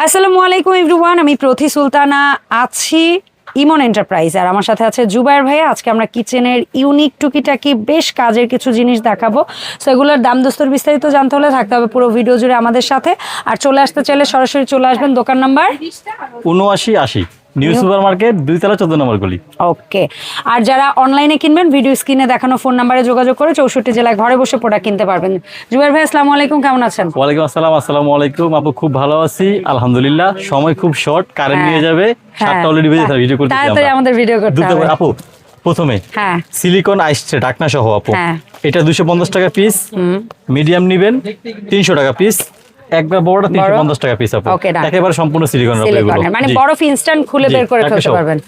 আসসালামু আলাইকুম এভরিওয়ান, আমি প্রথি সুলতানা আছি ইমন এন্টারপ্রাইজ আর আমার সাথে আছে জুবায়ের ভাইয়া। আজকে আমরা কিচেনের ইউনিক টুকিটাকি বেশ কাজের কিছু জিনিস দেখাবো। সো এগুলোর দাম দস্তর বিস্তারিত জানতে হলে থাকতে হবে পুরো ভিডিও জুড়ে আমাদের সাথে। আর চলে আসতে চাইলে সরাসরি চলে আসবেন দোকান নাম্বার 7980 নিউ সুপার মার্কেট 2 তলা 14 নম্বর গলি। ওকে। আর যারা অনলাইনে কিনবেন ভিডিও স্ক্রিনে দেখানো ফোন নাম্বারে যোগাযোগ করে 64 জেলায় ঘরে বসে প্রোডাক্ট কিনতে পারবেন। জুবায়ের ভাই আসসালামু আলাইকুম, কেমন আছেন? ওয়ালাইকুম আসসালাম। আসসালামু আলাইকুম আপু, খুব ভালো আছি আলহামদুলিল্লাহ। সময় খুব শর্ট, কারেন্ট নিয়ে যাবে, 7টা অলরেডি বেজে যাবে, ভিডিও করতে তাড়াতাড়ি আমাদের ভিডিও করতে হবে আপু। প্রথমে সিলিকন আইস ট্রে ঢাকনা সহ আপু, এটা 250 টাকা পিস, মিডিয়াম নেবেন 300 টাকা পিস, একবার বড়টা 350 টাকা পিস আপু। একেবারে সম্পূর্ণ সিলিকনের উপর এগুলো, মানে বরফ ইনস্ট্যান্ট খুলে বের করে ফেলতে পারবেন।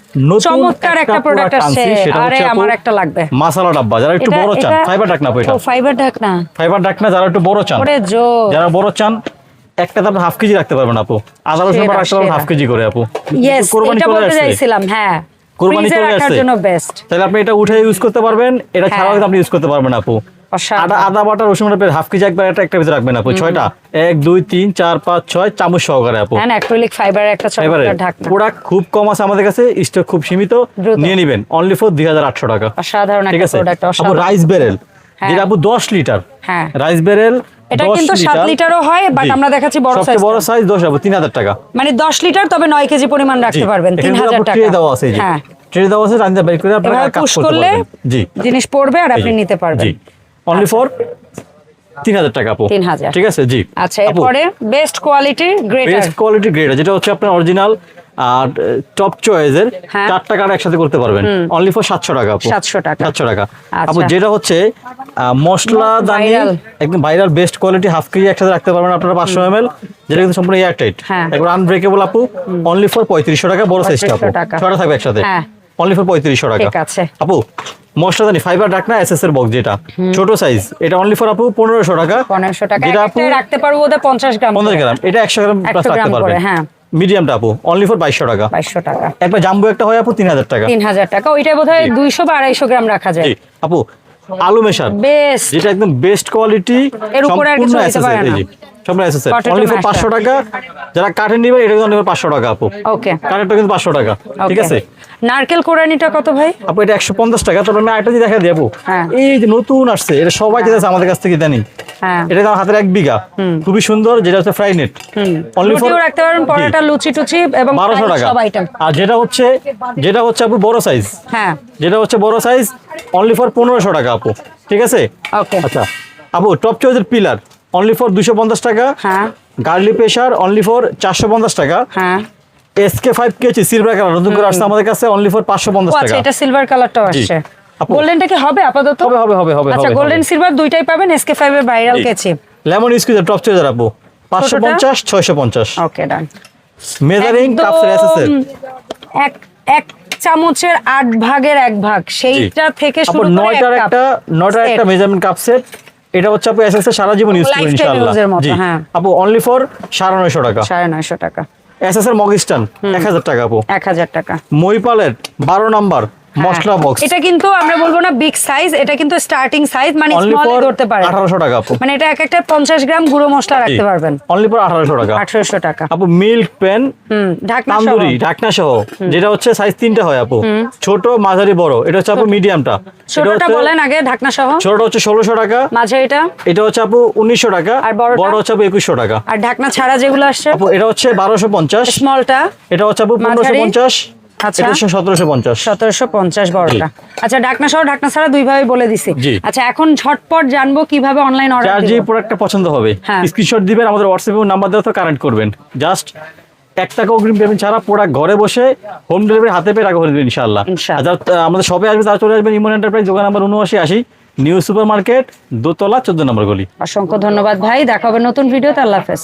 চমৎকার একটা প্রোডাক্ট আছে। আরে আমার একটা লাগবে মাসালা ডাব্বা, যারা একটু বড় চান, ফাইবার ঢাকনা আপু। এটা ফাইবার ঢাকনা, ফাইবার ঢাকনা যারা একটু বড় চান, যারা বড় চান একটা দাম হাফ কেজি রাখতে পারবেন আপু। আদা রসুন বাটা রাখতে পারবেন হাফ কেজি করে আপু। ইয়েস, এটা বলতে চাইছিলাম। হ্যাঁ, কুরবানি চলে আসছে, বেস্ট। তাহলে আপনি এটা উঠে ইউজ করতে পারবেন, এটা ছাড়াও আপনি ইউজ করতে পারবেন আপু। আদা বাটা রসুন বাটা হাফ কেজি একবার একটা ভিতরে রাখবেন আপু। 6টা 1 2 3 4 5 6 চামচ সহকারে আপু। হ্যাঁ, অ্যাক্রিলিক ফাইবারের একটা চমৎকার ঢাকনা। প্রোডাক্ট খুব কম আছে আমাদের কাছে, স্টক খুব সীমিত, নিয়ে নেবেন অনলি ফর 2800 টাকা। সাধারণ একটা প্রোডাক্ট। আপু রাইস বেরেল, যেটা আপু 10 লিটার। হ্যাঁ, রাইস বেরেল এটা কিন্তু 7 লিটারও হয়, বাট আমরা দেখাচ্ছি বড় সাইজ। সবচেয়ে বড় সাইজ 10 আপু, 3000 টাকা। মানে 10 লিটার, তবে 9 কেজি পরিমাণ রাখতে পারবেন, 3000 টাকা। ট্রে দাও আছে। হ্যাঁ, ট্রে দাও আছে, রান্না বের করে আপনারা কাজ করতে পারবেন। জি, জিনিস পড়বে আর আপনি নিতে পারবেন। জি, অনলি ফর 3000 টাকা আপু। 3000, ঠিক আছে। জি, আচ্ছা। এরপরে best quality greater, best quality greater, যেটা হচ্ছে আপনার অরিজিনাল আর টপ চয়েসের 4টা কাঠ একসাথে করতে পারবেন, অনলি ফর 700 টাকা আপু। 700 টাকা আপু। যেটা হচ্ছে মশলা দানি, একদম viral best quality, half KG একসাথে রাখতে পারবেন আপনারা 500 ml, যেটা কিন্তু সম্পূর্ণ এয়ার টাইট, একবার আনব্রেকেবল আপু। অনলি ফর 3500 টাকা, বড় সাইজটা আপু, 6টা থাকবে একসাথে, অনলি ফর 3500 টাকা। ঠিক আছে আপু। মশলাদানি ফাইবার ঢাকনা এসএস এর বক্স, যেটা ছোট সাইজ, এটা অনলি ফর আপু 1500 টাকা। 1500 টাকা, এটা রাখতে পারবো ওদের 50 গ্রাম, 50 গ্রাম, এটা 100 গ্রাম প্লাস রাখতে পারবেন। হ্যাঁ, মিডিয়ামটা আপু অনলি ফর 2200 টাকা। 2200 টাকা। একবার জাম্বো একটা হয় আপু 3000 টাকা। 3000 টাকা, ওইটাই বোধহয় 200 বা 250 গ্রাম রাখা যায়। জি আপু। আলু মেশার বেস্ট, যেটা একদম বেস্ট কোয়ালিটি, এর উপরে আর কিছু দিতে পারে না, সব এসএস অনলি ফর 500 টাকা। যারা কাঠের নেবেন এটা অনলি ফর 500 টাকা আপু। ওকে, কাঠেরটা কিন্তু 500 টাকা। ঠিক আছে। নারকেল কোরানিটা কত ভাই? আপু এটা 150 টাকা। তবে আমি আরেকটা দেখা দিই আপু, এই যে নতুন আসছে, এটা সবাই চাইছে আমাদের কাছ থেকে জানি। এটা আমার হাতের 1 বিঘা, খুবই সুন্দর, যেটা হচ্ছে ফ্রাই নেট, অনলি ফর রাখতে পারেন পরোটা, লুচি টুচি এবং 1200 টাকা সব আইটেম। আর যেটা হচ্ছে আপু বড় সাইজ, যেটা হচ্ছে বড় সাইজ, অনলি ফর 1500 টাকা আপু। ঠিক আছে। ওকে। আচ্ছা আপু, টপ চয়েসের পিলার অনলি ফর 250 টাকা। গার্লি প্রেসার অনলি ফর 450 টাকা। SK5 কেজি সিলভার কালার নতুন করে আসছে আমাদের কাছে, অনলি ফর 550 টাকা। আচ্ছা, এটা সিলভার কালারটাও আসছে। গোল্ডেনটা কি হবে আপাতত? হবে। আচ্ছা, গোল্ডেন সিলভার দুইটাই পাবেন। SK5 এর ভাইরাল কেচি লেমন স্কুইজার টপ চয়েসের আপু 550 650। ওকে, ডান। মেজারিং কাপসের এসএস এক চামচের 8 ভাগের 1 ভাগ, সেইটা থেকে শুরু করে 9টার একটা মেজারমেন্ট কাপ সেট। এটা হচ্ছে আপু এসএস এর সারা জীবন ইউজ করবেন ইনশাআল্লাহ। জি আপু, অনলি ফর 950 টাকা। 950 টাকা। এসএস এর মগস্টান 1000 টাকা আপু। 1000 টাকা। মইপালের 12 নাম্বার মশলা বক্স, এটা কিন্তু আমরা বলবো না বিগ সাইজ, এটা কিন্তু স্টার্টিং সাইজ, মানে স্মল ধরতে পারে। 1800 টাকা আপু। মানে এটা একটা 50 গ্রাম গুঁড়ো মশলা রাখতে পারবেন, অনলি ফর 1800 টাকা। 1800 টাকা আপু। মিল্ক পেন তান্দুরি ঢাকনা সহ, যেটা হচ্ছে সাইজ 3টা হয় আপু, ছোট মাঝারি বড়। এটা হচ্ছে আপু মিডিয়ামটা। ছোটটা বলেন আগে, ঢাকনা সহ। ছোটটা হচ্ছে 1600 টাকা, মাঝারিটা এটা হচ্ছে আপু 1900 টাকা, আর বড় হচ্ছে আপু 2100 টাকা। আর ঢাকনা ছাড়া যেগুলো আসছে আপু, এটা হচ্ছে 1250। স্মলটা এটা হচ্ছে আপু 1550। আচ্ছা, এটা 1750। 1750 বড়টা। আচ্ছা, ঢাকনা সহ ঢাকনা ছাড়া দুইভাবে বলে দিছি। আচ্ছা, এখন ঝটপট জানবো কিভাবে অনলাইন অর্ডার দিব। যে প্রোডাক্টটা পছন্দ হবে স্ক্রিনশট দিবেন, আমাদের হোয়াটসঅ্যাপে নাম্বার দেওয়া তো কারেন্ট করবেন। জাস্ট 1 টাকা অগ্রিম পেমেন্ট ছাড়া প্রোডাক্ট ঘরে বসে হোম ডেলিভারি হাতে পেয়ে টাকা করে দেবেন ইনশাআল্লাহ। আমাদের শপে আসবে, তারা চলে আসবেন ইমন এন্টারপ্রাইজ, দোকান নাম্বার 7980 নিউ সুপার মার্কেট 2 তলা 14 নম্বর গলি। অসংখ্য ধন্যবাদ ভাই, দেখা হবে নতুন ভিডিওতে। আল্লাহ হাফেজ।